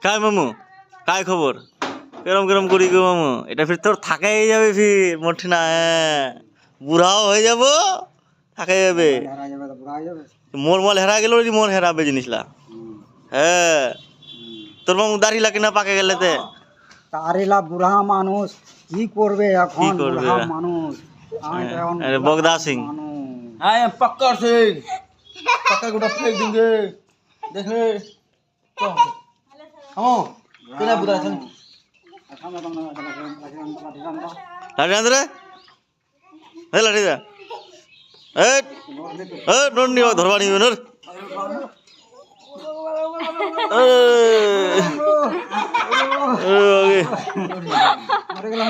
काय মামু काय খবর কেরম কেরম করি গো মামু এটা ফির তোর থাকাই যাবে ফির মোটে না বুড়াও হয়ে যাব থাকাই যাবে মোর মল হেরা গেল মোর হেরাবে জিনিসলা হ্যাঁ তোর মামু দাঁড়িলা কিনা পাকে গেলেতে তারিলা বুড়া মানুষ কি করবে এখন বুড়া মানুষ अरे बगदा सिंह हाँ पक्कर सिंह पक्कर गोटा फेंक देंगे देख ले तो हाँ कितना बुरा है लाठी आंध्रे हे लाठी दे ए नोट नहीं धरवा नहीं नोट मर गया